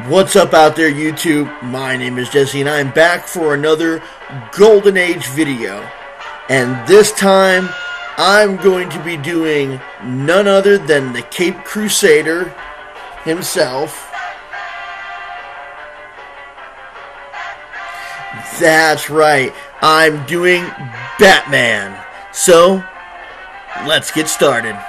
What's up out there, YouTube? My name is Jesse and I'm back for another Golden Age video. And this time, I'm going to be doing none other than the Cape Crusader himself. That's right, I'm doing Batman. So, let's get started.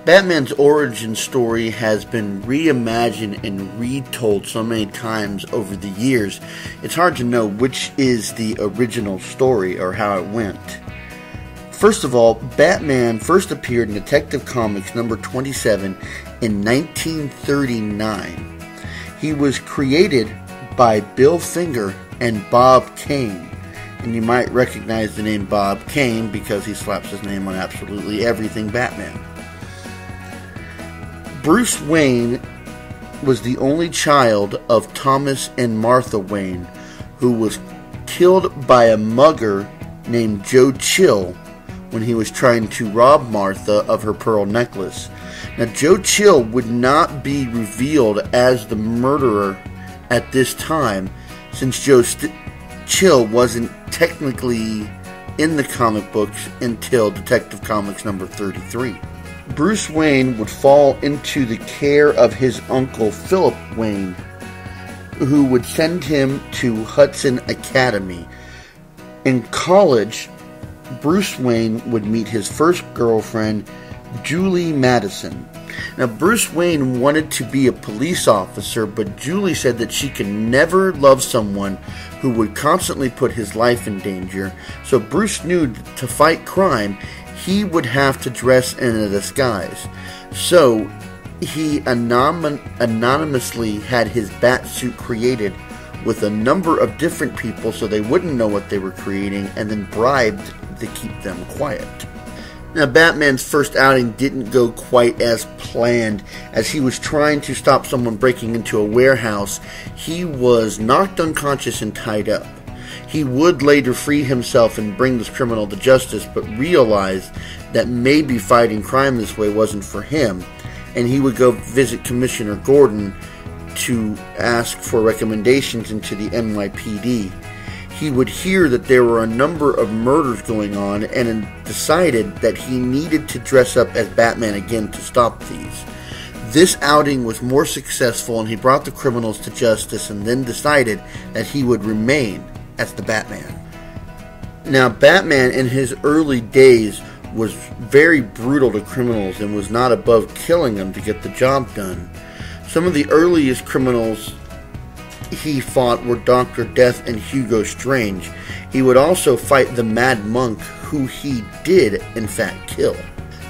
Batman's origin story has been reimagined and retold so many times over the years, it's hard to know which is the original story or how it went. First of all, Batman first appeared in Detective Comics number 27 in 1939. He was created by Bill Finger and Bob Kane. And you might recognize the name Bob Kane because he slaps his name on absolutely everything Batman. Bruce Wayne was the only child of Thomas and Martha Wayne, who was killed by a mugger named Joe Chill when he was trying to rob Martha of her pearl necklace. Now, Joe Chill would not be revealed as the murderer at this time, since Joe Chill wasn't technically in the comic books until Detective Comics number 33. Bruce Wayne would fall into the care of his uncle Philip Wayne, who would send him to Hudson Academy. In college, Bruce Wayne would meet his first girlfriend, Julie Madison. Now, Bruce Wayne wanted to be a police officer, but Julie said that she could never love someone who would constantly put his life in danger. So Bruce knew to fight crime, he would have to dress in a disguise. So he anonymously had his bat suit created with a number of different people so they wouldn't know what they were creating, and then bribed to keep them quiet. Now, Batman's first outing didn't go quite as planned. As he was trying to stop someone breaking into a warehouse, he was knocked unconscious and tied up. He would later free himself and bring this criminal to justice, but realized that maybe fighting crime this way wasn't for him, and he would go visit Commissioner Gordon to ask for recommendations into the NYPD. He would hear that there were a number of murders going on and decided that he needed to dress up as Batman again to stop these. This outing was more successful and he brought the criminals to justice, and then decided that he would remain as the Batman. Now, Batman in his early days was very brutal to criminals and was not above killing them to get the job done. Some of the earliest criminals he fought were Dr. Death and Hugo Strange. He would also fight the Mad Monk, who he did in fact kill.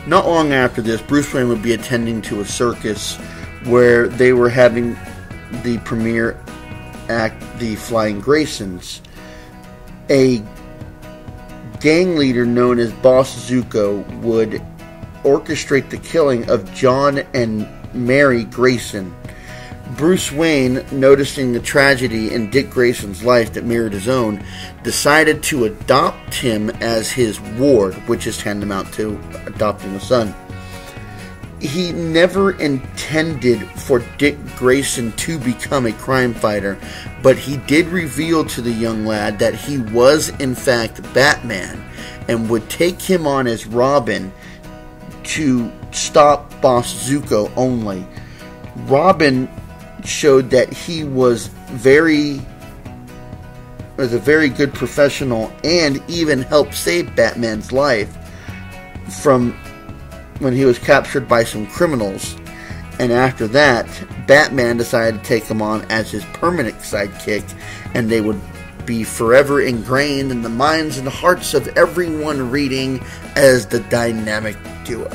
Not long after this, Bruce Wayne would be attending to a circus where they were having the premiere act, the Flying Graysons. A gang leader known as Boss Zuko would orchestrate the killing of John and Mary Grayson. Bruce Wayne, noticing the tragedy in Dick Grayson's life that mirrored his own, decided to adopt him as his ward, which is tantamount to adopting a son. He never intended for Dick Grayson to become a crime fighter, but he did reveal to the young lad that he was in fact Batman, and would take him on as Robin to stop Boss Zuko only. Robin showed that he was a very good professional and even helped save Batman's life from when he was captured by some criminals. And after that, Batman decided to take him on as his permanent sidekick, and they would be forever ingrained in the minds and hearts of everyone reading as the dynamic duo.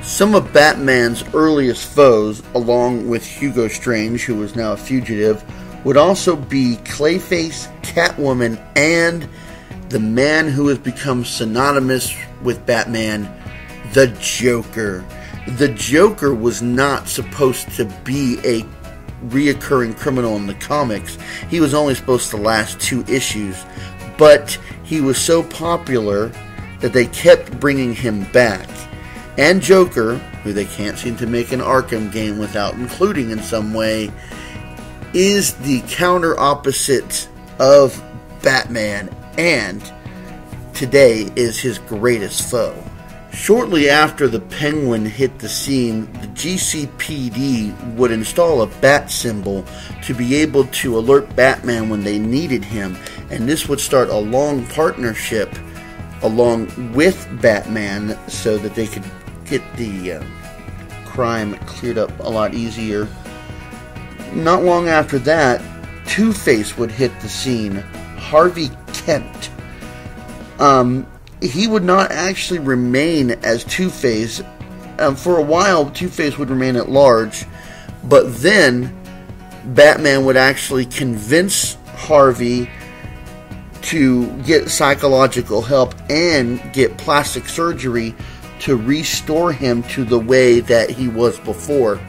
Some of Batman's earliest foes, along with Hugo Strange, who was now a fugitive, would also be Clayface, Catwoman, and the man who has become synonymous with Batman, the Joker. The Joker was not supposed to be a reoccurring criminal in the comics. He was only supposed to last 2 issues, but he was so popular that they kept bringing him back. And Joker who they can't seem to make an Arkham game without including in some way, is the counter opposite of Batman, and today is his greatest foe. Shortly after the Penguin hit the scene, the GCPD would install a bat symbol to be able to alert Batman when they needed him, and this would start a long partnership along with Batman so that they could get the crime cleared up a lot easier. Not long after that, TwoFace would hit the scene. Harvey Kent. He would not actually remain as TwoFace. For a while, TwoFace would remain at large, but then Batman would actually convince Harvey to get psychological help and get plastic surgery to restore him to the way that he was before.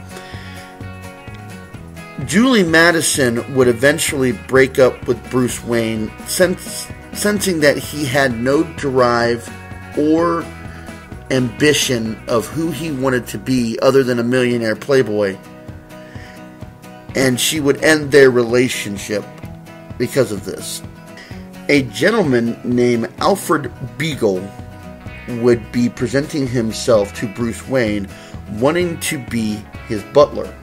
Julie Madison would eventually break up with Bruce Wayne, sensing that he had no drive or ambition of who he wanted to be other than a millionaire playboy. And she would end their relationship because of this. A gentleman named Alfred Beagle would be presenting himself to Bruce Wayne, wanting to be his butler.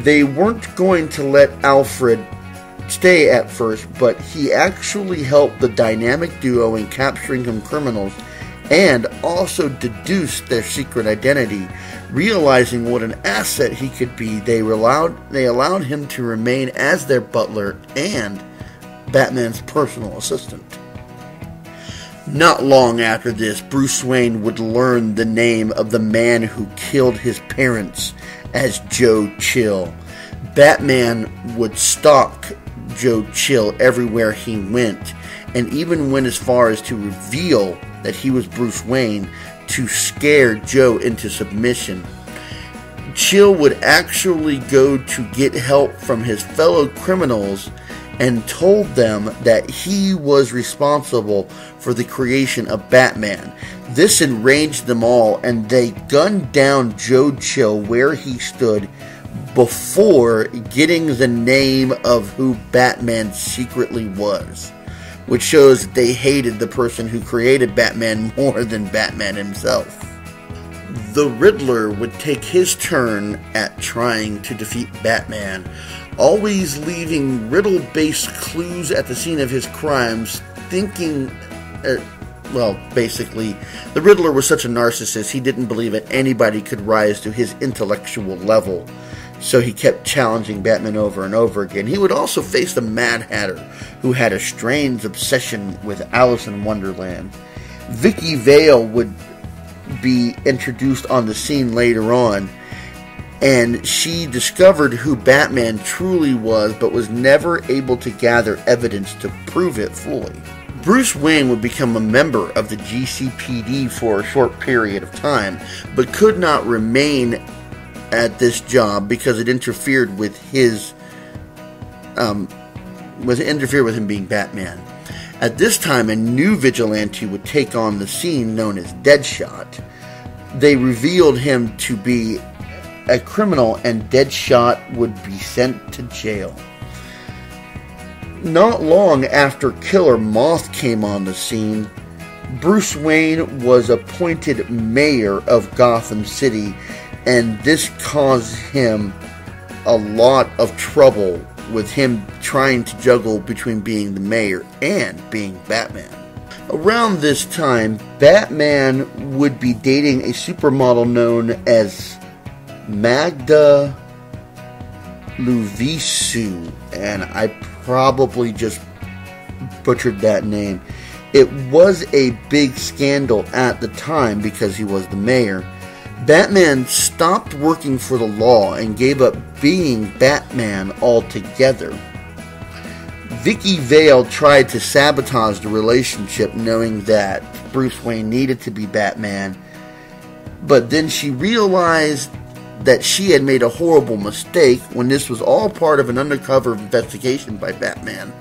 They weren't going to let Alfred stay at first, but he actually helped the dynamic duo in capturing some criminals and also deduced their secret identity. Realizing what an asset he could be, they allowed him to remain as their butler and Batman's personal assistant. Not long after this, Bruce Wayne would learn the name of the man who killed his parents as Joe Chill. Batman would stalk Joe Chill everywhere he went, and even went as far as to reveal that he was Bruce Wayne to scare Joe into submission. Chill would actually go to get help from his fellow criminals and told them that he was responsible for the creation of Batman. This enraged them all, and they gunned down Joe Chill where he stood before getting the name of who Batman secretly was, which shows that they hated the person who created Batman more than Batman himself. The Riddler would take his turn at trying to defeat Batman, always leaving riddle-based clues at the scene of his crimes, thinking, basically, the Riddler was such a narcissist, he didn't believe that anybody could rise to his intellectual level, so he kept challenging Batman over and over again. He would also face the Mad Hatter, who had a strange obsession with Alice in Wonderland. Vicky Vale would be introduced on the scene later on, and she discovered who Batman truly was, but was never able to gather evidence to prove it fully. Bruce Wayne would become a member of the GCPD for a short period of time, but could not remain at this job because it interfered with his him being Batman. At this time, a new vigilante would take on the scene known as Deadshot. They revealed him to be a criminal, and Deadshot would be sent to jail. Not long after Killer Moth came on the scene, Bruce Wayne was appointed mayor of Gotham City, and this caused him a lot of trouble with him trying to juggle between being the mayor and being Batman. Around this time, Batman would be dating a supermodel known as Magda Luvisu, and I probably just butchered that name. It was a big scandal at the time because he was the mayor. Batman stopped working for the law and gave up being Batman altogether. Vicky Vale tried to sabotage the relationship, knowing that Bruce Wayne needed to be Batman, but then she realized that she had made a horrible mistake when this was all part of an undercover investigation by Batman.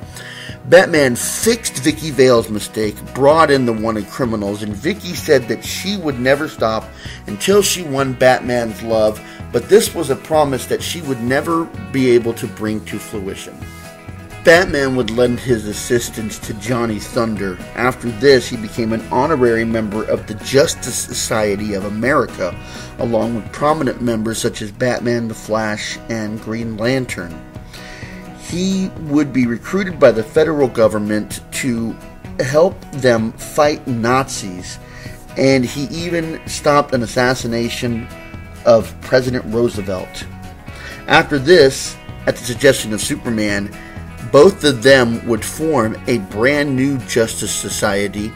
Batman fixed Vicky Vale's mistake, brought in the wanted criminals, and Vicky said that she would never stop until she won Batman's love, but this was a promise that she would never be able to bring to fruition. Batman would lend his assistance to Johnny Thunder. After this, he became an honorary member of the Justice Society of America, along with prominent members such as Batman, the Flash, and Green Lantern. He would be recruited by the federal government to help them fight Nazis, and he even stopped an assassination of President Roosevelt. After this, at the suggestion of Superman, both of them would form a brand new Justice Society,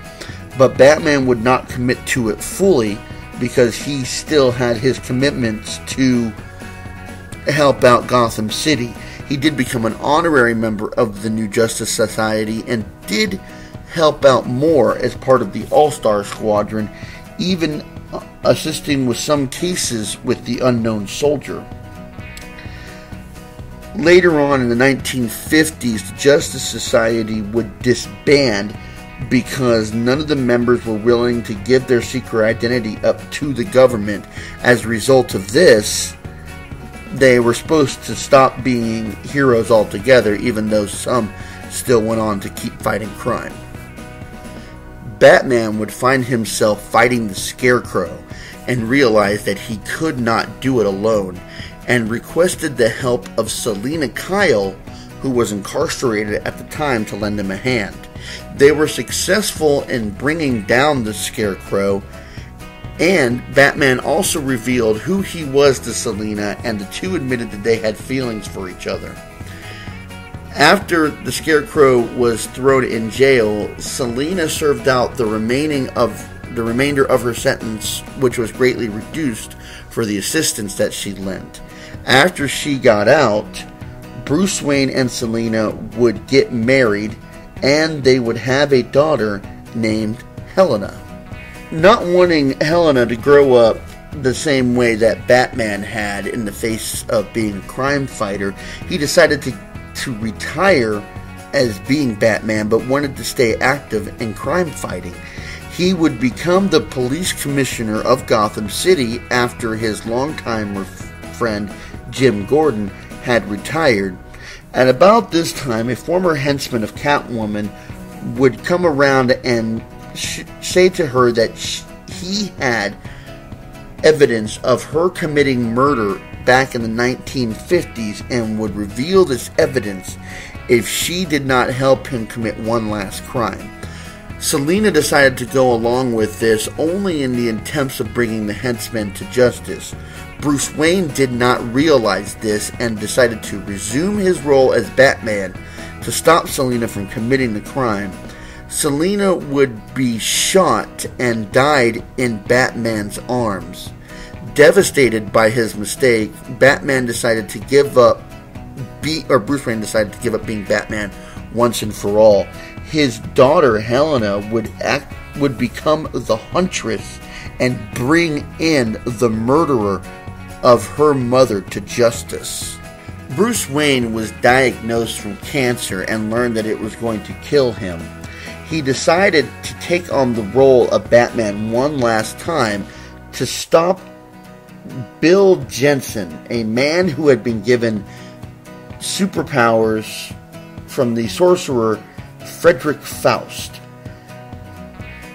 but Batman would not commit to it fully because he still had his commitments to help out Gotham City. He did become an honorary member of the new Justice Society and did help out more as part of the All-Star Squadron, even assisting with some cases with the Unknown Soldier. Later on in the 1950s, the Justice Society would disband because none of the members were willing to give their secret identity up to the government. As a result of this, they were supposed to stop being heroes altogether, even though some still went on to keep fighting crime. Batman would find himself fighting the Scarecrow and realized that he could not do it alone, and requested the help of Selina Kyle, who was incarcerated at the time, to lend him a hand. They were successful in bringing down the Scarecrow, and Batman also revealed who he was to Selina, and the two admitted that they had feelings for each other. After the Scarecrow was thrown in jail, Selina served out the remainder of her sentence, which was greatly reduced for the assistance that she lent. After she got out, Bruce Wayne and Selina would get married, and they would have a daughter named Helena. Not wanting Helena to grow up the same way that Batman had in the face of being a crime fighter, he decided to retire as being Batman, but wanted to stay active in crime fighting. He would become the police commissioner of Gotham City after his longtime friend Jim Gordon had retired. At about this time, a former henchman of Catwoman would come around and say to her that he had evidence of her committing murder back in the 1950s and would reveal this evidence if she did not help him commit one last crime. Selina decided to go along with this only in the attempts of bringing the henchman to justice. Bruce Wayne did not realize this and decided to resume his role as Batman to stop Selina from committing the crime. Selina would be shot and died in Batman's arms. Devastated by his mistake, Bruce Wayne decided to give up being Batman once and for all. His daughter Helena would become the Huntress and bring in the murderer of her mother to justice. Bruce Wayne was diagnosed from cancer and learned that it was going to kill him. He decided to take on the role of Batman one last time to stop Bill Jensen, a man who had been given superpowers from the sorcerer Frederick Faust.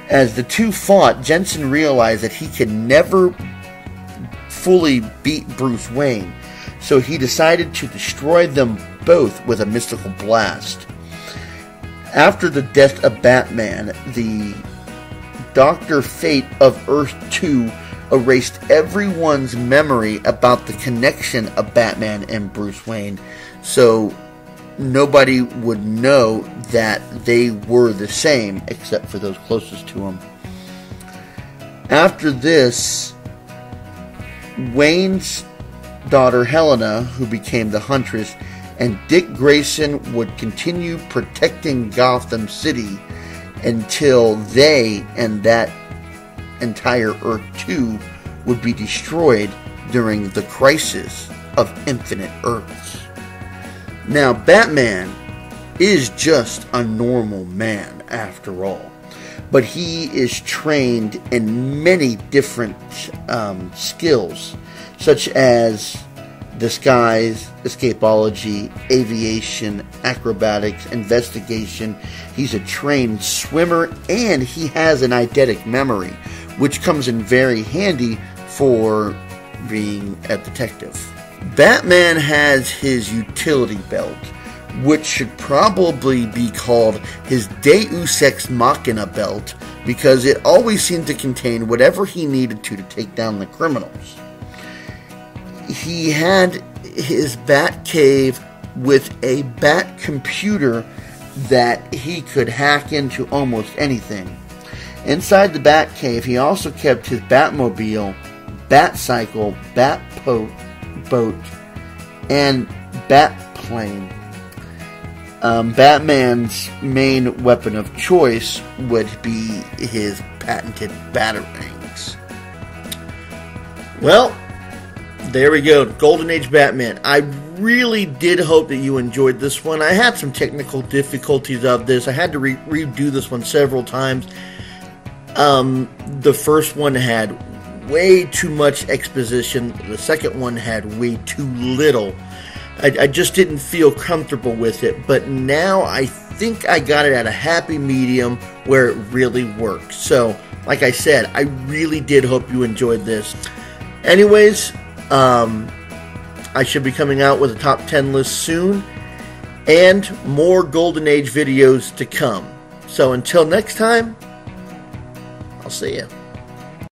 As the two fought, Jensen realized that he could never fully beat Bruce Wayne, so he decided to destroy them both with a mystical blast. After the death of Batman, the Dr. Fate of Earth 2 erased everyone's memory about the connection of Batman and Bruce Wayne, so nobody would know that they were the same except for those closest to him. After this, Wayne's daughter Helena, who became the Huntress, and Dick Grayson would continue protecting Gotham City until they and that entire Earth 2 would be destroyed during the Crisis of Infinite Earths. Now, Batman is just a normal man after all. But he is trained in many different skills, such as disguise, escapology, aviation, acrobatics, investigation. He's a trained swimmer, and he has an eidetic memory, which comes in very handy for being a detective. Batman has his utility belt, which should probably be called his Deus Ex Machina belt, because it always seemed to contain whatever he needed to take down the criminals. He had his Batcave with a bat computer that he could hack into almost anything. Inside the Batcave, he also kept his Batmobile, Batcycle, Batboat, and Batplane. Batman's main weapon of choice would be his patented batarangs. Well, there we go, Golden Age Batman. I really did hope that you enjoyed this one. I had some technical difficulties of this. I had to redo this one several times. The first one had way too much exposition. The second one had way too little. I just didn't feel comfortable with it. But now I think I got it at a happy medium where it really works. So, like I said, I really did hope you enjoyed this. Anyways, I should be coming out with a top 10 list soon, and more Golden Age videos to come. So until next time, I'll see you.